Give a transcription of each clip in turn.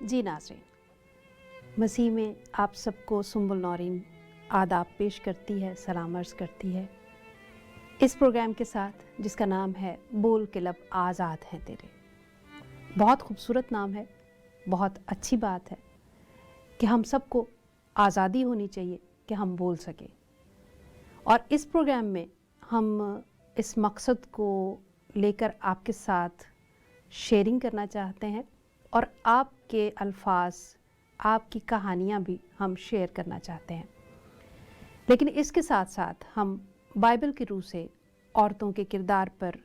जी नाज़रीन, मसीह में आप सबको सुम्बुल नौरीन आदाब पेश करती है, सलाम अर्ज़ करती है इस प्रोग्राम के साथ जिसका नाम है बोल के लब आज़ाद हैं तेरे। बहुत खूबसूरत नाम है, बहुत अच्छी बात है कि हम सबको आज़ादी होनी चाहिए कि हम बोल सकें। और इस प्रोग्राम में हम इस मकसद को लेकर आपके साथ शेयरिंग करना चाहते हैं और आपके अल्फाज, आपकी कहानियाँ भी हम शेयर करना चाहते हैं। लेकिन इसके साथ साथ हम बाइबल की रूह से औरतों के किरदार पर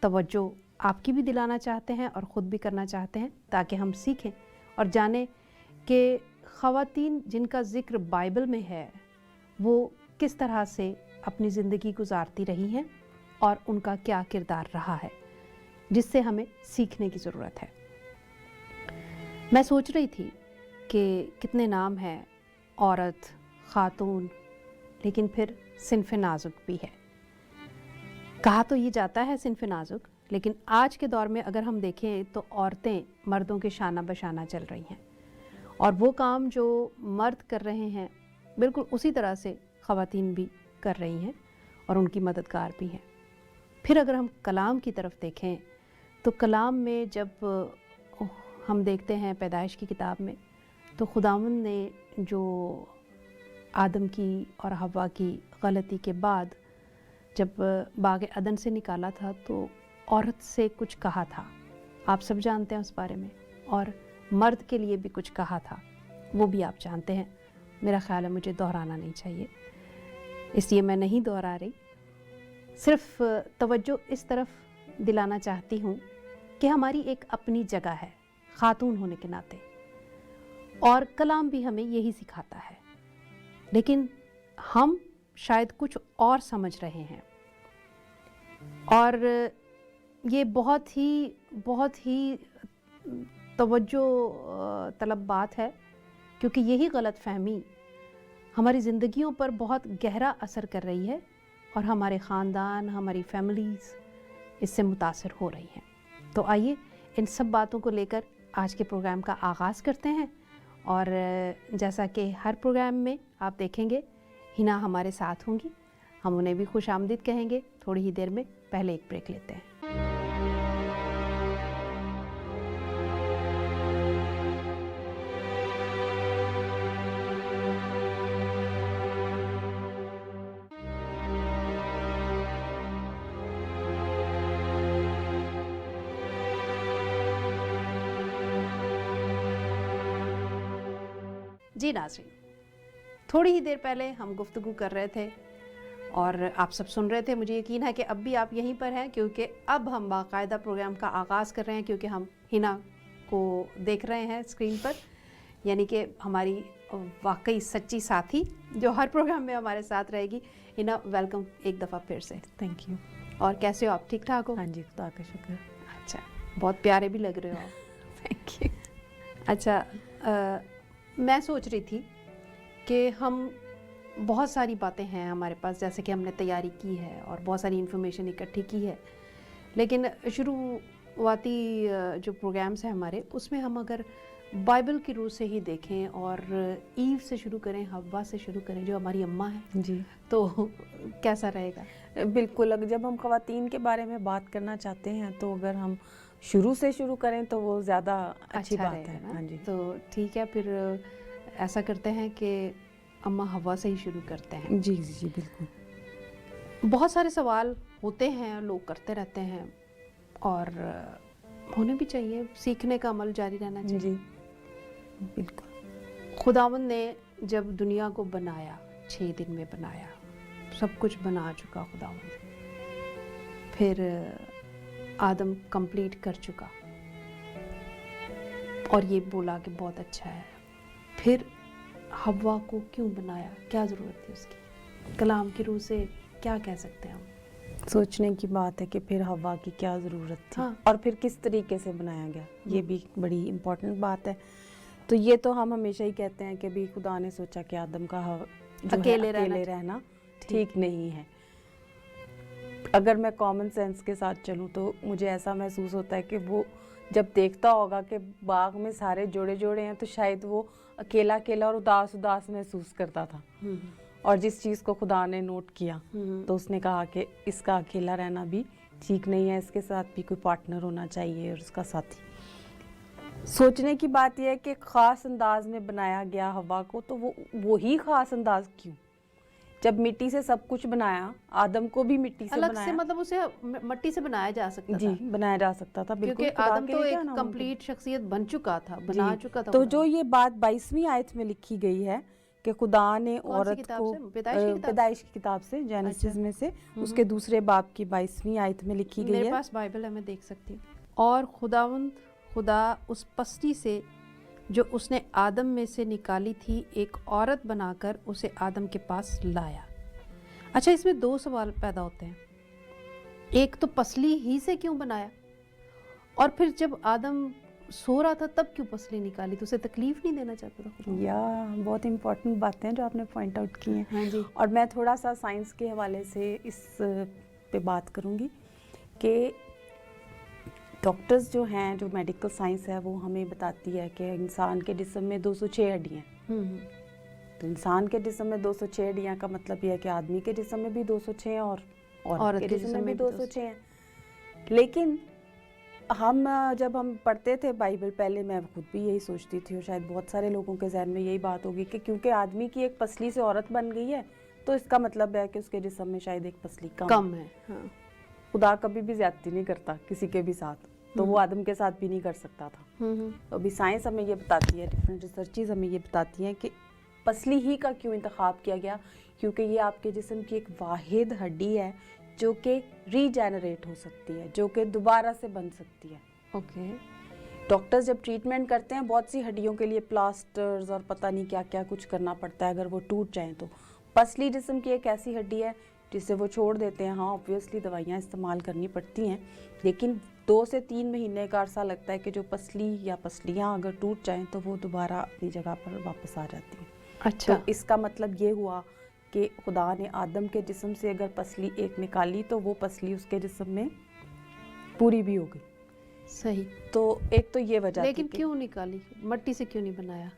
तवज्जो आपकी भी दिलाना चाहते हैं और ख़ुद भी करना चाहते हैं, ताकि हम सीखें और जानें कि ख़वातीन जिनका ज़िक्र बाइबल में है वो किस तरह से अपनी ज़िंदगी गुजारती रही हैं और उनका क्या किरदार रहा है, जिससे हमें सीखने की ज़रूरत है। मैं सोच रही थी कि कितने नाम हैं, औरत, ख़ातून, लेकिन फिर सिन्फ़ नाज़ुक भी है। कहा तो ये जाता है सिन्फ़ नाज़ुक, लेकिन आज के दौर में अगर हम देखें तो औरतें मर्दों के शाना बशाना चल रही हैं और वो काम जो मर्द कर रहे हैं बिल्कुल उसी तरह से ख़वातीन भी कर रही हैं और उनकी मददगार भी हैं। फिर अगर हम कलाम की तरफ देखें तो कलाम में जब हम देखते हैं पैदाइश की किताब में, तो खुदावंद ने जो आदम की और हव्वा की गलती के बाद जब बाग अदन से निकाला था तो औरत से कुछ कहा था, आप सब जानते हैं उस बारे में, और मर्द के लिए भी कुछ कहा था, वो भी आप जानते हैं। मेरा ख़्याल है मुझे दोहराना नहीं चाहिए, इसलिए मैं नहीं दोहरा रही। सिर्फ तवज्जो इस तरफ दिलाना चाहती हूँ कि हमारी एक अपनी जगह है ख़ातून होने के नाते, और कलाम भी हमें यही सिखाता है, लेकिन हम शायद कुछ और समझ रहे हैं। और ये बहुत ही तवज्जो तलब बात है, क्योंकि यही गलत फहमी हमारी ज़िंदगियों पर बहुत गहरा असर कर रही है और हमारे ख़ानदान, हमारी फैमिलीज़ इससे मुतासर हो रही हैं। तो आइए इन सब बातों को लेकर आज के प्रोग्राम का आगाज़ करते हैं। और जैसा कि हर प्रोग्राम में आप देखेंगे हिना हमारे साथ होंगी, हम उन्हें भी खुश आमदीद कहेंगे थोड़ी ही देर में। पहले एक ब्रेक लेते हैं। जी नाज़रीन, थोड़ी ही देर पहले हम गुफ्तगू कर रहे थे और आप सब सुन रहे थे। मुझे यकीन है कि अब भी आप यहीं पर हैं, क्योंकि अब हम बाकायदा प्रोग्राम का आगाज़ कर रहे हैं, क्योंकि हम हिना को देख रहे हैं स्क्रीन पर, यानी कि हमारी वाकई सच्ची साथी जो हर प्रोग्राम में हमारे साथ रहेगी। हिना, वेलकम एक दफ़ा फिर से। Thank you. और कैसे हो आप? ठीक ठाक हो? हाँ जी, खुदा का शुक्र। अच्छा, बहुत प्यारे भी लग रहे हो आप। Thank you. अच्छा, मैं सोच रही थी कि हम बहुत सारी बातें हैं हमारे पास, जैसे कि हमने तैयारी की है और बहुत सारी इन्फॉर्मेशन इकट्ठी की है, लेकिन शुरुआती जो प्रोग्राम्स हैं हमारे, उसमें हम अगर बाइबल की रूह से ही देखें और ईव से शुरू करें, हव्वा से शुरू करें जो हमारी अम्मा है जी, तो कैसा रहेगा? बिल्कुल। अगर जब हम ख़वातीन के बारे में बात करना चाहते हैं तो अगर हम शुरू से शुरू करें तो वो ज़्यादा अच्छी बात है। हाँ जी, तो ठीक है, फिर ऐसा करते हैं कि अम्मा हव्वा से ही शुरू करते हैं। जी जी जी, बिल्कुल। बहुत सारे सवाल होते हैं, लोग करते रहते हैं और होने भी चाहिए, सीखने का अमल जारी रहना चाहिए। जी, बिल्कुल। खुदावंद ने जब दुनिया को बनाया, 6 दिन में बनाया, सब कुछ बना चुका खुदावंद, फिर आदम कंप्लीट कर चुका और ये बोला कि बहुत अच्छा है। फिर हव्वा को क्यों बनाया, क्या ज़रूरत थी उसकी? कलाम की रूह से क्या कह सकते हैं हम? सोचने की बात है कि फिर हवा की क्या ज़रूरत थी। हाँ। और फिर किस तरीके से बनाया गया, ये भी बड़ी इम्पोर्टेंट बात है। तो ये तो हम हमेशा ही कहते हैं कि भी खुदा ने सोचा कि आदम का अकेले रहना ठीक नहीं है। अगर मैं कॉमन सेंस के साथ चलूँ तो मुझे ऐसा महसूस होता है कि वो जब देखता होगा कि बाग में सारे जोड़े जोड़े हैं तो शायद वो अकेला अकेला और उदास उदास महसूस करता था। और जिस चीज़ को खुदा ने नोट किया तो उसने कहा कि इसका अकेला रहना भी ठीक नहीं है, इसके साथ भी कोई पार्टनर होना चाहिए और उसका साथी। सोचने की बात यह है कि ख़ास अंदाज में बनाया गया हवा को, तो वो ही ख़ास अंदाज क्यों? जब मिट्टी से सब कुछ बनाया, आदम को भी मिट्टी से अलग बनाया। से मतलब उसे मट्टी से बनाया जा सकता जी, था, बनाया जा सकता था बिल्कुल। क्योंकि खुदा आदम के तो लिए एक क्या नामुमकिन। कंप्लीट शख्सियत बन चुका था, बना जी, चुका था तो खुदा। जो ये बात 22वीं आयत में लिखी गई है कि खुदा ने कौन सी औरत किताब को से? पैदाइश की किताब? पैदाइश की किताब से, जेनेसिस अच्छा। में से, उसके दूसरे बाब की 22वीं आयत में लिखी गई मेरे है। पास बाइबल है, मैं देख सकती हूँ। और खुदा उस पसली से जो उसने आदम में से निकाली थी एक औरत बनाकर उसे आदम के पास लाया। अच्छा, इसमें दो सवाल पैदा होते हैं। एक तो पसली ही से क्यों बनाया, और फिर जब आदम सो रहा था तब क्यों पसली निकाली, तो उसे तकलीफ नहीं देना चाहता था खुदा? या बहुत इम्पोर्टेंट बातें हैं जो आपने पॉइंट आउट की हैं। हाँ जी। और मैं थोड़ा सा साइंस के हवाले से इस पे बात करूँगी कि डॉक्टर्स जो हैं, जो मेडिकल साइंस है, वो हमें बताती है कि इंसान के जिस्म में 206 हड्डियाँ हैं। तो इंसान के जिस्म में 206 हड्डियाँ का मतलब ये है कि आदमी के जिस्म में भी 206 हैं और औरत के जिस्म में भी 206 हैं। लेकिन जब हम पढ़ते थे बाइबल, पहले मैं खुद भी यही सोचती थी और शायद बहुत सारे लोगों के जहन में यही बात होगी कि क्योंकि आदमी की एक पसली से औरत बन गई है तो इसका मतलब है कि उसके जिस्म में शायद एक पसली कम है। हाँ। खुदा कभी भी ज्यादती नहीं करता किसी के भी साथ, तो वो आदम के साथ भी नहीं कर सकता था। तो अभी साइंस हमें ये बताती है, डिफरेंट रिसर्चेज हमें ये बताती हैं कि पसली ही का क्यों इंतखाब किया गया, क्योंकि ये आपके जिस्म की एक वाहिद हड्डी है जो कि रीजेनरेट हो सकती है, जो कि दोबारा से बन सकती है। ओके। डॉक्टर्स जब ट्रीटमेंट करते हैं बहुत सी हड्डियों के लिए प्लास्टर्स और पता नहीं क्या क्या कुछ करना पड़ता है अगर वो टूट जाएं तो। पसली जिस्म की एक ऐसी हड्डी है जिसे वो छोड़ देते हैं। हाँ, ऑब्वियसली दवाइयाँ इस्तेमाल करनी पड़ती हैं, लेकिन 2 से 3 महीने का अरसा लगता है कि जो पसली या पसलियाँ अगर टूट जाएं तो वो दोबारा अपनी जगह पर वापस आ जाती हैं। अच्छा। तो इसका मतलब ये हुआ कि खुदा ने आदम के जिस्म से अगर पसली एक निकाली तो वो पसली उसके जिस्म में पूरी भी हो गई। सही। तो एक तो ये वजह थी। लेकिन क्यों निकाली, मट्टी से क्यों नहीं बनाया,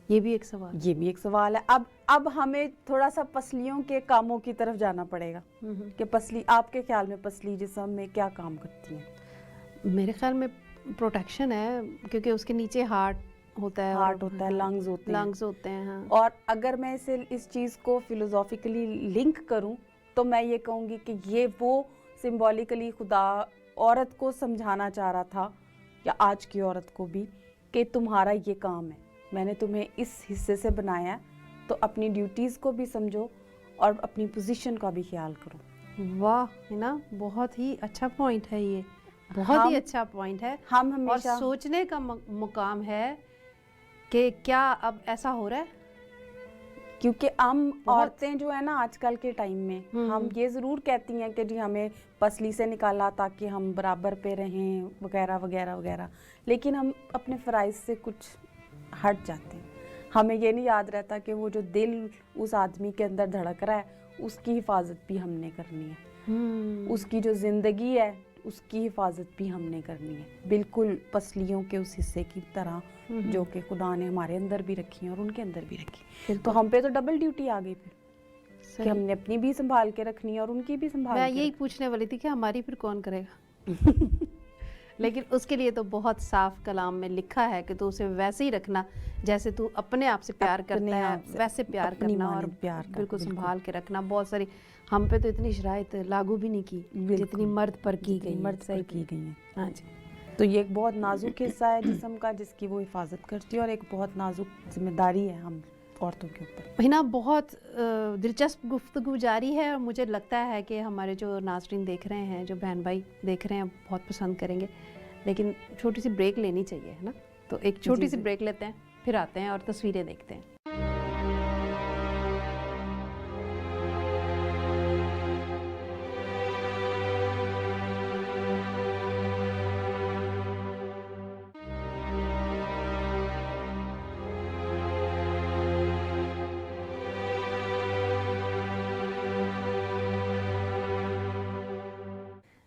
ये भी एक सवाल। ये भी एक सवाल है। अब हमें थोड़ा सा पसलियों के कामों की तरफ जाना पड़ेगा कि पसली, आपके ख्याल में पसली जिस्म में क्या काम करती है? मेरे ख्याल में प्रोटेक्शन है, क्योंकि उसके नीचे हार्ट होता है, लंग्स होते हैं। हाँ। और अगर मैं इस चीज़ को फिलोसॉफिकली लिंक करूं तो मैं ये कहूँगी कि ये वो सिंबॉलिकली खुदा औरत को समझाना चाह रहा था, या आज की औरत को भी, कि तुम्हारा ये काम है, मैंने तुम्हें इस हिस्से से बनाया, तो अपनी ड्यूटीज़ को भी समझो और अपनी पोजीशन का भी ख्याल करो। वाह, है ना, बहुत ही अच्छा पॉइंट है ये, बहुत ही अच्छा पॉइंट है। हम और हमेशा सोचने का मुकाम है कि क्या अब ऐसा हो रहा है, क्योंकि हम औरतें जो है ना आजकल के टाइम में हम ये ज़रूर कहती हैं कि जी हमें पसली से निकाला ताकि हम बराबर पे रहें वगैरह वगैरह वगैरह, लेकिन हम अपने फ़राइज़ से कुछ हट जाते हैं। हमें ये नहीं याद रहता कि वो जो दिल उस आदमी के अंदर धड़क रहा है उसकी हिफाजत भी हमने करनी है, उसकी जो ज़िंदगी है उसकी हिफाजत भी हमने करनी है, बिल्कुल पसलियों के उस हिस्से की तरह जो कि खुदा ने हमारे अंदर भी रखी है और उनके अंदर भी रखी। तो हम पे तो डबल ड्यूटी आ गई फिर कि हमने अपनी भी संभाल के रखनी है और उनकी भी संभाल मैं के यही पूछने वाली थी कि हमारी फिर कौन करेगा। लेकिन उसके लिए तो बहुत साफ कलाम में लिखा है कि तू उसे वैसे ही रखना जैसे तू अपने आप से प्यार करता है, वैसे प्यार करना और बिल्कुल संभाल के रखना। बहुत सारी हम पे तो इतनी शराइत लागू भी नहीं की जितनी मर्द पर की गई, मर्द सही की गई है। हाँ जी। तो ये एक बहुत नाजुक हिस्सा है जिस्म का जिसकी वो हिफाजत करती है और एक बहुत नाजुक जिम्मेदारी है हम औरतों के ऊपर। हिना, बहुत दिलचस्प गुफ्तगू जारी है और मुझे लगता है कि हमारे जो नाज़रीन देख रहे हैं, जो बहन भाई देख रहे हैं, बहुत पसंद करेंगे। लेकिन छोटी सी ब्रेक लेनी चाहिए, है ना, तो एक छोटी सी ब्रेक लेते हैं, फिर आते हैं और तस्वीरें देखते हैं।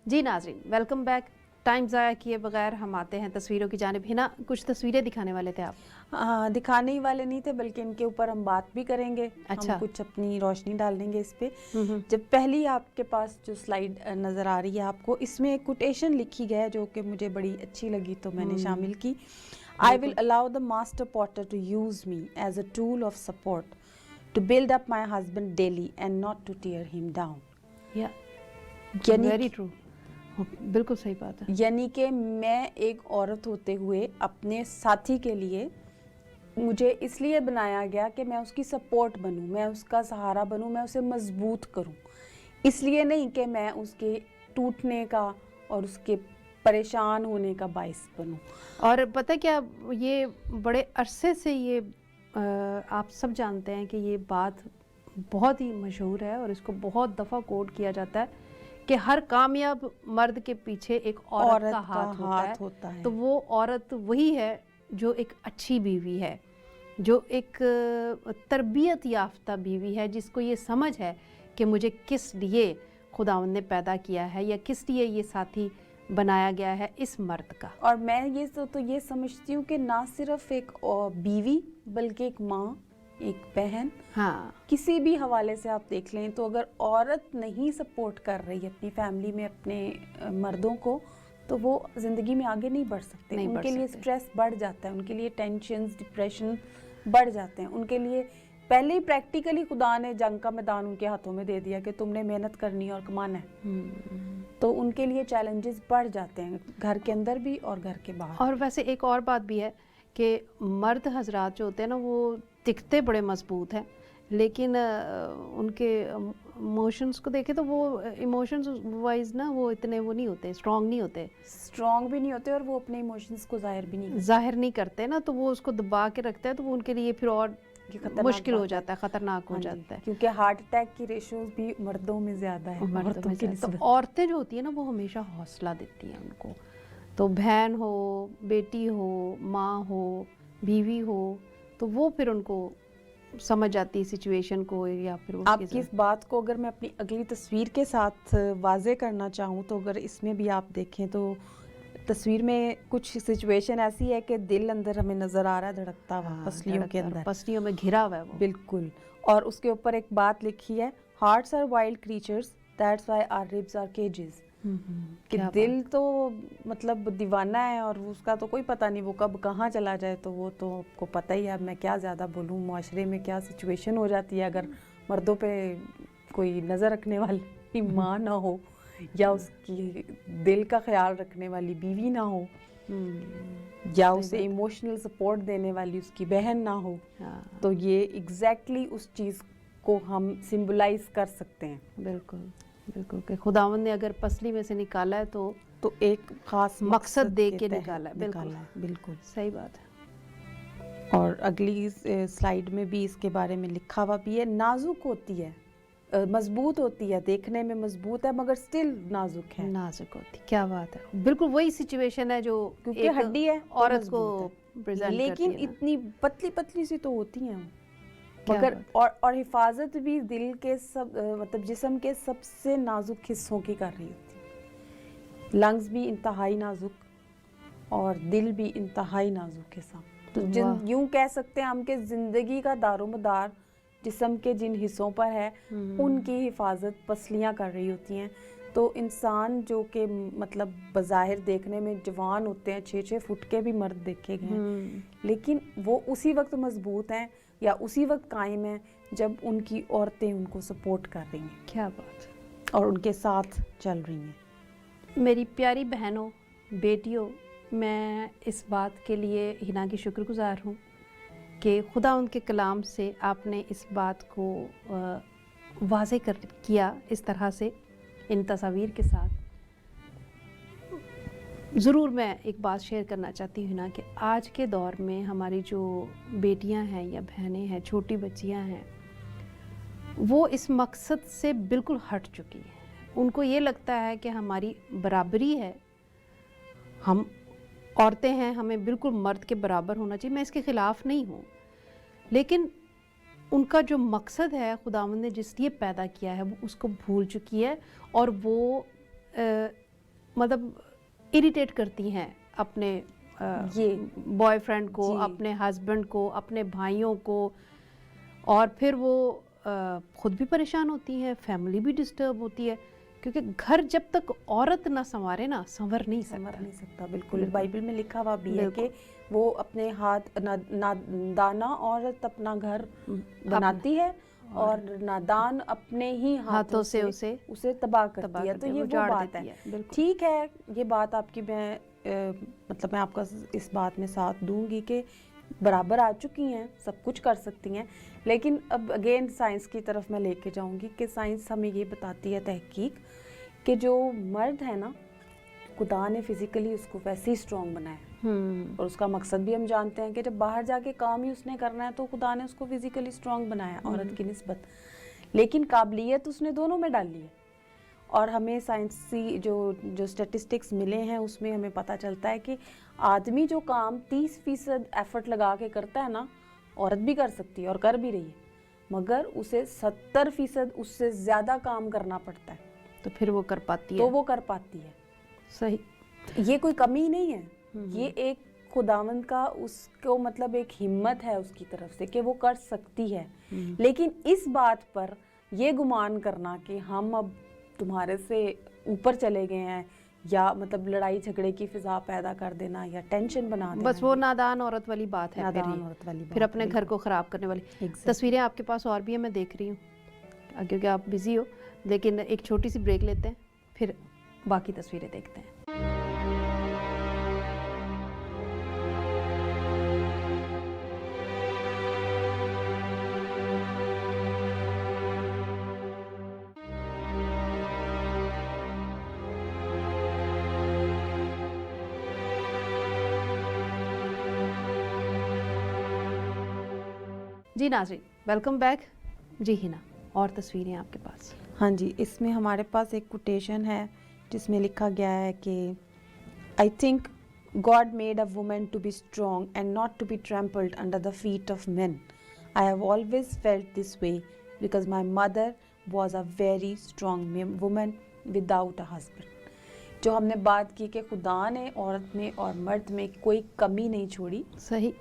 जी नाज़रीन, वेलकम बैक। ٹائم ضائع کیے بغیر ہم آتے ہیں تصویروں کی جانب. ہنا کچھ تصویریں دکھانے والے تھے آپ. ہاں دکھانے ہی والے نہیں تھے بلکہ ان کے اوپر ہم بات بھی کریں گے. اچھا. ہم کچھ اپنی روشنی ڈال دیں گے اس پہ. جب پہلی آپ کے پاس جو سلائیڈ نظر آ رہی ہے آپ کو, اس میں ایک کوٹیشن لکھی گیا ہے جو کہ مجھے بڑی اچھی لگی تو میں نے شامل کی. I will allow the master potter to use me as a tool of support to build up my husband daily and not to tear him down. Very true. بالکل صحیح بات ہے. یعنی کہ میں ایک عورت ہوتے ہوئے اپنے ساتھی کے لیے مجھے اس لیے بنایا گیا کہ میں اس کی سپورٹ بنوں, میں اس کا سہارا بنوں, میں اسے مضبوط کروں. اس لیے نہیں کہ میں اس کے ٹوٹنے کا اور اس کے پریشان ہونے کا باعث بنوں. اور پتہ کیا, یہ بڑے عرصے سے یہ آپ سب جانتے ہیں کہ یہ بات بہت ہی مشہور ہے اور اس کو بہت دفعہ کوٹ کیا جاتا ہے کہ ہر کامیاب مرد کے پیچھے ایک عورت کا ہاتھ ہوتا ہے. تو وہ عورت وہی ہے جو ایک اچھی بیوی ہے, جو ایک تربیت یافتہ بیوی ہے, جس کو یہ سمجھ ہے کہ مجھے کس لیے خداوند نے پیدا کیا ہے یا کس لیے یہ ساتھی بنایا گیا ہے اس مرد کا. اور میں یہ سمجھتی ہوں کہ نہ صرف ایک بیوی بلکہ ایک ماں, ایک بہن, ہاں کسی بھی حوالے سے آپ دیکھ لیں تو اگر عورت نہیں سپورٹ کر رہی اپنی فیملی میں اپنے مردوں کو تو وہ زندگی میں آگے نہیں بڑھ سکتے. ان کے لیے سٹریس بڑھ جاتا ہے, ان کے لیے ٹینشنز, ڈپریشن بڑھ جاتے ہیں. ان کے لیے پہلے ہی پریکٹیکلی خدا نے جنگ کا میدان ان کے ہاتھوں میں دے دیا کہ تم نے محنت کرنی اور کمانا ہے. تو ان کے لیے چیلنجز بڑھ جاتے ہیں گھر کے اندر بھی اور گھر کے باہر. اور ویسے ایک اور بات بھی ہے کہ مرد حضرات جو ہوتے ہیں نا وہ دکھتے بڑے مضبوط ہیں لیکن ان کے ایموشنز کو دیکھیں تو وہ ایموشنز وائز نا وہ اتنے وہ نہیں ہوتے, اسٹرانگ بھی نہیں ہوتے اور وہ اپنے ایموشنز کو ظاہر نہیں کرتے نا, تو وہ اس کو دبا کے رکھتے ہیں تو وہ ان کے لیے پھر اور مشکل ہو جاتا ہے, خطرناک ہو جاتا ہے. کیونکہ ہارٹ اٹیک کی ریشوز بھی مردوں میں زیادہ ہے. تو عورتیں جو ہوتی ہیں نا وہ ہمیشہ حوصلہ دیتی ہیں ان کو, تو بہن ہو, بیٹی ہو, ماں ہو, بیوی ہو, تو وہ پھر ان کو سمجھ جاتی ہے سچویشن کو. یا پھر آپ کی اس بات کو اگر میں اپنی اگلی تصویر کے ساتھ واضح کرنا چاہوں تو اگر اس میں بھی آپ دیکھیں تو تصویر میں کچھ سچویشن ایسی ہے کہ دل اندر ہمیں نظر آ رہا ہے دھڑکتا ہوا, پسلیوں کے اندر, پسلیوں میں گھرا ہوا ہے وہ. بالکل. اور اس کے اوپر ایک بات لکھی ہے, hearts are wild creatures that's why our ribs are cages. کہ دل تو مطلب دیوانہ ہے اور اس کا تو کوئی پتہ نہیں وہ کب کہاں چلا جائے. تو وہ تو آپ کو پتہ ہی ہے, اب میں کیا زیادہ بولوں, معاشرے میں کیا سچویشن ہو جاتی ہے اگر مردوں پہ کوئی نظر رکھنے والی ماں نہ ہو یا اس کی دل کا خیال رکھنے والی بیوی نہ ہو یا اسے ایموشنل سپورٹ دینے والی اس کی بہن نہ ہو. تو یہ ایگزیکٹلی اس چیز کو ہم سمبلائز کر سکتے ہیں. بالکل بالکل, کہ خداوند نے اگر پسلی میں سے نکالا ہے تو ایک خاص مقصد دے کے نکالا ہے. بالکل صحیح بات ہے. اور اگلی سلائیڈ میں بھی اس کے بارے میں لکھا ہوا بھی ہے, نازک ہوتی ہے, مضبوط ہوتی ہے, دیکھنے میں مضبوط ہے مگر سٹل نازک ہے. نازک ہوتی, کیا بات ہے. بالکل وہی سچویشن ہے جو کیونکہ ہڈی ہے عورت کو پریزنٹ کرتی ہے, لیکن اتنی پتلی پتلی سی تو ہوتی ہیں مگر اور حفاظت بھی دل کے سب مطلب جسم کے سب سے نازک حصوں کی کر رہی ہوتی ہے. لنگز بھی انتہائی نازک اور دل بھی انتہائی نازک حصہ. تو یوں کہہ سکتے ہیں ہم کہ زندگی کا دار و مدار جسم کے جن حصوں پر ہے ان کی حفاظت پسلیاں کر رہی ہوتی ہیں. تو انسان جو کہ مطلب بظاہر دیکھنے میں جوان ہوتے ہیں, 6-6 فٹ کے بھی مرد دیکھے گئے ہیں, لیکن وہ اسی وقت مضبوط ہیں یا اسی وقت قائم ہیں جب ان کی عورتیں ان کو سپورٹ کر رہی ہیں. کیا بات, اور ان کے ساتھ چل رہی ہیں. میری پیاری بہنوں, بیٹیوں, میں اس بات کے لیے ہنا کی شکر گزار ہوں کہ خدا ان کے کلام سے آپ نے اس بات کو واضح کیا اس طرح سے, ان تصاویر کے ساتھ. ضرور میں ایک بات شیئر کرنا چاہتی ہوں نا کہ آج کے دور میں ہماری جو بیٹیاں ہیں یا بہنیں ہیں, چھوٹی بچیاں ہیں, وہ اس مقصد سے بالکل ہٹ چکی ہیں. ان کو یہ لگتا ہے کہ ہماری برابری ہے, ہم عورتیں ہیں, ہمیں بالکل مرد کے برابر ہونا چاہیے. میں اس کے خلاف نہیں ہوں, لیکن ان کا جو مقصد ہے خداوند نے جس لیے پیدا کیا ہے وہ اس کو بھول چکی ہے. اور وہ مطلب इरिटेट करती हैं अपने ये बॉयफ्रेंड को, जी। अपने हस्बैंड को, अपने भाइयों को, और फिर वो खुद भी परेशान होती हैं, फैमिली भी डिस्टर्ब होती है, क्योंकि घर जब तक औरत ना संवारे ना संवर नहीं समझ सकता। नहीं सकता। बिल्कुल, बिल्कुल। बाइबल में लिखा हुआ भी है कि बिल्कुल। वो अपने हाथ नादाना औरत अपना घर बनाती है और नादान अपने ही हाथों से उसे तबाह करती है। तो ये वो उजाड़ बात देती है। बिल्कुल। ठीक है, ये बात आपकी मैं मतलब मैं आपका इस बात में साथ दूंगी कि बराबर आ चुकी हैं, सब कुछ कर सकती हैं, लेकिन अब अगेन साइंस की तरफ मैं लेके जाऊंगी कि साइंस हमें ये बताती है, तहकीक, कि जो मर्द है ना, खुदा ने फिजिकली उसको वैसे ही स्ट्रॉन्ग बनाया और उसका मकसद भी हम जानते हैं कि जब बाहर जाके काम ही उसने करना है तो खुदा ने उसको फिजिकली स्ट्रॉन्ग बनाया औरत की निस्बत, लेकिन काबिलियत उसने दोनों में डाली है। और हमें साइंसी जो स्टैटिस्टिक्स मिले हैं उसमें हमें पता चलता है कि आदमी जो काम 30% एफर्ट लगा के करता है ना, औरत भी कर सकती है और कर भी रही है, मगर उसे 70% उससे ज़्यादा काम करना पड़ता है, तो फिर वो कर पाती है। तो वो कर पाती है। सही। ये कोई कमी नहीं है, ये एक खुदावंद का उसको मतलब एक हिम्मत है उसकी तरफ से कि वो कर सकती है। लेकिन इस बात पर ये गुमान करना कि हम अब तुम्हारे से ऊपर चले गए हैं, या मतलब लड़ाई झगड़े की फिजा पैदा कर देना या टेंशन बना देना, बस वो नादान औरत वाली बात है, नादान औरत वाली बात, फिर अपने घर को ख़राब करने वाली। Exactly. तस्वीरें आपके पास और भी है, मैं देख रही हूँ, क्योंकि आप बिजी हो, लेकिन एक छोटी सी ब्रेक लेते हैं, फिर बाकी तस्वीरें देखते हैं। जी नाज़रीन, वेलकम बैक। जी हिना, और तस्वीरें आपके पास? हाँ जी, इसमें हमारे पास एक कोटेशन है जिसमें लिखा गया है कि I think God made a woman to be strong and not to be trampled under the feet of men. I have always felt this way because my mother was a very strong woman without a husband. जो हमने बात की कि खुदा ने औरत में और मर्द में कोई कमी नहीं छोड़ी। सही।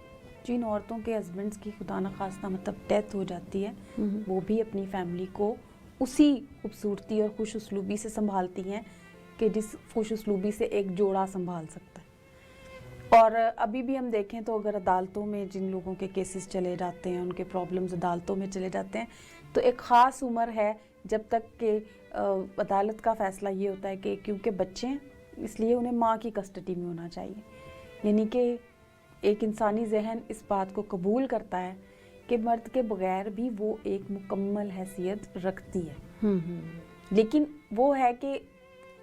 जिन औरतों के हस्बैंड्स की खुदा न खास्ता मतलब डेथ हो जाती है, वो भी अपनी फैमिली को उसी खूबसूरती और खुश उसलूबी से संभालती हैं कि जिस खुश उसलूबी से एक जोड़ा संभाल सकता है। और अभी भी हम देखें तो अगर अदालतों में जिन लोगों के केसेस चले जाते हैं, उनके प्रॉब्लम्स अदालतों में चले जाते हैं, तो एक ख़ास उम्र है जब तक कि अदालत का फ़ैसला ये होता है कि क्योंकि बच्चे हैं इसलिए उन्हें माँ की कस्टडी में होना चाहिए। यानी कि एक इंसानी जहन इस बात को कबूल करता है कि मर्द के बगैर भी वो एक मुकम्मल हैसियत रखती है। लेकिन वो है कि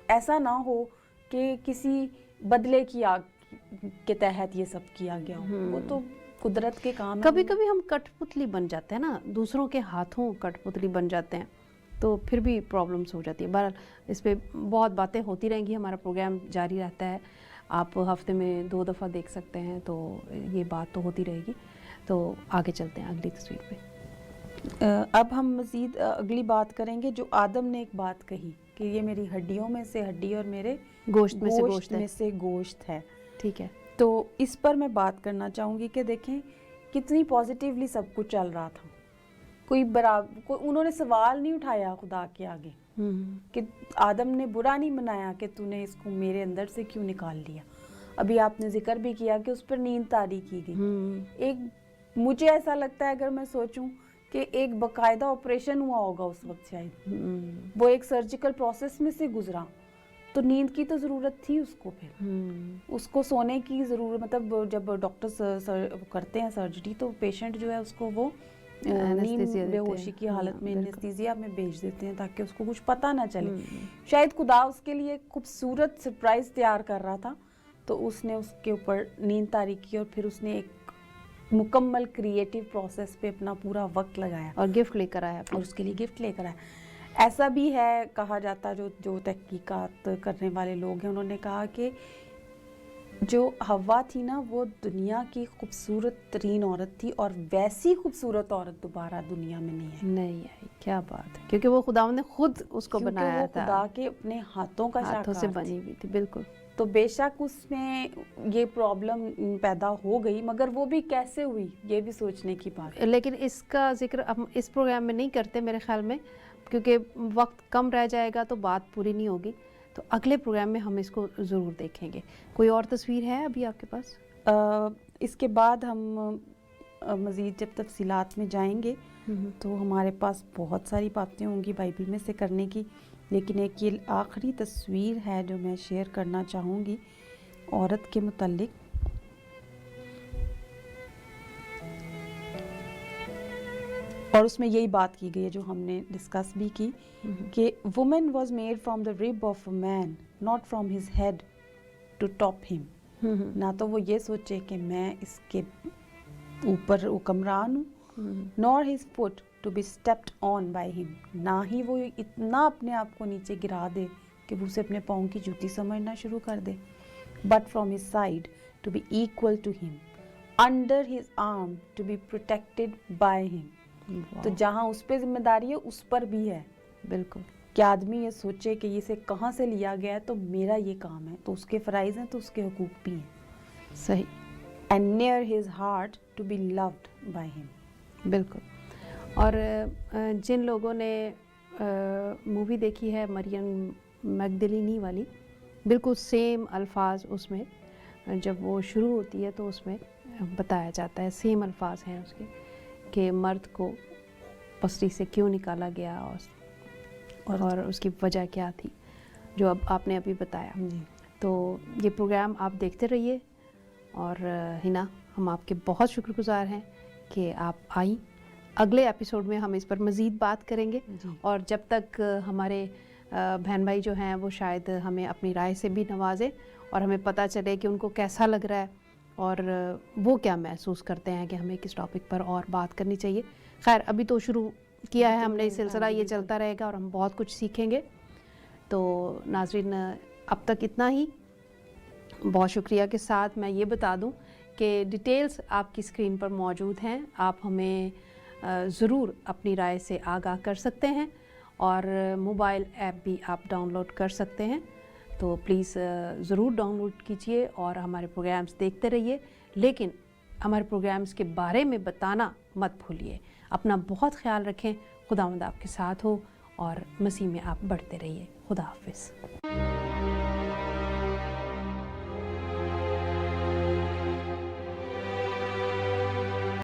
ऐसा ना हो कि किसी बदले की आग के तहत ये सब किया गया हो, वो तो कुदरत के काम है। कभी कभी हम कठपुतली बन जाते हैं ना, दूसरों के हाथों कठपुतली बन जाते हैं, तो फिर भी प्रॉब्लम्स हो जाती है। बहरहाल इस पे बहुत बातें होती रहेंगी, हमारा प्रोग्राम जारी रहता है, आप हफ्ते में 2 दफ़ा देख सकते हैं, तो ये बात तो होती रहेगी। तो आगे चलते हैं अगली तस्वीर पे। अब हम मज़ीद अगली बात करेंगे। जो आदम ने एक बात कही कि ये मेरी हड्डियों में से हड्डी और मेरे गोश्त में से गोश्त है, ठीक है, तो इस पर मैं बात करना चाहूँगी कि देखें कितनी पॉजिटिवली सब कुछ चल रहा था। कोई उन्होंने सवाल नहीं उठाया खुदा के आगे कि आदम ने बुरा नहीं मनाया कि तूने इसको मेरे अंदर से क्यों निकाल लिया। अभी आपने जिक्र भी किया कि उस पर नींद तारी की गई। एक मुझे ऐसा लगता है, अगर मैं सोचूं कि एक बकायदा ऑपरेशन हुआ होगा उस वक्त, शायद वो एक सर्जिकल प्रोसेस में से गुजरा, तो नींद की तो ज़रूरत थी उसको, फिर उसको सोने की ज़रूरत, मतलब जब डॉक्टर करते हैं सर्जरी तो पेशेंट जो है उसको वो नींद बेहोशी की हालत में एनेस्थीसिया में भेज देते हैं ताकि उसको कुछ पता ना चले। शायद खुदा उसके लिए खूबसूरत सरप्राइज तैयार कर रहा था, तो उसने उसके ऊपर नींद तारी की और फिर उसने एक मुकम्मल क्रिएटिव प्रोसेस पे अपना पूरा वक्त लगाया और गिफ्ट लेकर आया, और उसके लिए गिफ्ट लेकर आया। ऐसा भी है, कहा जाता, जो तहकीकात करने वाले लोग हैं उन्होंने कहा कि جو ہوا تھی نا وہ دنیا کی خوبصورت ترین عورت تھی، اور ویسی خوبصورت عورت دوبارہ دنیا میں نہیں آئی. کیا بات ہے، کیونکہ وہ خداوند نے خود اس کو کیونکہ بنایا وہ تھا، خدا کے اپنے ہاتھوں کا ہاتھوں سے شاہکار بنی ہوئی تھی. بالکل. تو بے شک اس میں یہ پرابلم پیدا ہو گئی، مگر وہ بھی کیسے ہوئی یہ بھی سوچنے کی بات ہے. لیکن اس کا ذکر ہم اس پروگرام میں نہیں کرتے میرے خیال میں، کیونکہ وقت کم رہ جائے گا تو بات پوری نہیں ہوگی. تو اگلے پروگرام میں ہم اس کو ضرور دیکھیں گے. کوئی اور تصویر ہے ابھی آپ کے پاس؟ اس کے بعد ہم مزید جب تفصیلات میں جائیں گے تو ہمارے پاس بہت ساری باتیں ہوں گی بائبل میں سے کرنے کی، لیکن ایک یہ آخری تصویر ہے جو میں شیئر کرنا چاہوں گی عورت کے متعلق. اور اس میں یہی بات کی گئی ہے جو ہم نے ڈسکس بھی کی کہ woman was made from the rib of a man not from his head to top him. نہ تو وہ یہ سوچے کہ میں اس کے اوپر حکمران ہوں، nor his feet to be stepped on by him. نہ ہی وہ اتنا اپنے آپ کو نیچے گرا دے کہ وہ اسے اپنے پاؤں کی جوتی سمجھنا شروع کر دے. But from his side to be equal to him, under his arm to be protected by him. تو جہاں اس پہ ذمہ داری ہے اس پر بھی ہے. بالکل. کہ آدمی یہ سوچے کہ اسے کہاں سے لیا گیا ہے تو میرا یہ کام ہے، تو اس کے فرائض ہیں تو اس کے حقوق بھی ہیں. صحیح. And near his heart to be loved by him. بالکل. اور جن لوگوں نے مووی دیکھی ہے مریم مگدلینی والی، بالکل سیم الفاظ اس میں جب وہ شروع ہوتی ہے تو اس میں بتایا جاتا ہے، سیم الفاظ ہیں اس کے کہ مرد کو پسری سے کیوں نکالا گیا اور اس کی وجہ کیا تھی جو اب آپ نے ابھی بتایا. تو یہ پروگرام آپ دیکھتے رہیے. اور ہنا، ہم آپ کے بہت شکر گزار ہیں کہ آپ آئیں. اگلے ایپیسوڈ میں ہم اس پر مزید بات کریں گے. اور جب تک ہمارے بہن بھائی جو ہیں وہ شاید ہمیں اپنی رائے سے بھی نوازیں اور ہمیں پتہ چلے کہ ان کو کیسا لگ رہا ہے اور وہ کیا محسوس کرتے ہیں کہ ہمیں کس ٹاپک پر اور بات کرنی چاہیے. خیر، ابھی تو شروع کیا ہے ہم نے یہ سلسلہ، یہ چلتا رہے گا اور ہم بہت کچھ سیکھیں گے. تو ناظرین، اب تک اتنا ہی. بہت شکریہ کے ساتھ میں یہ بتا دوں کہ ڈیٹیلز آپ کی اسکرین پر موجود ہیں. آپ ہمیں ضرور اپنی رائے سے آگاہ کر سکتے ہیں اور موبائل ایپ بھی آپ ڈاؤن لوڈ کر سکتے ہیں. تو پلیز ضرور ڈاؤن لوڈ کیجئے اور ہمارے پروگرامز دیکھتے رہیے، لیکن ہمارے پروگرامز کے بارے میں بتانا مت بھولیے. اپنا بہت خیال رکھیں. خداوند آپ کے ساتھ ہو اور مسیح میں آپ بڑھتے رہیے. خدا حافظ.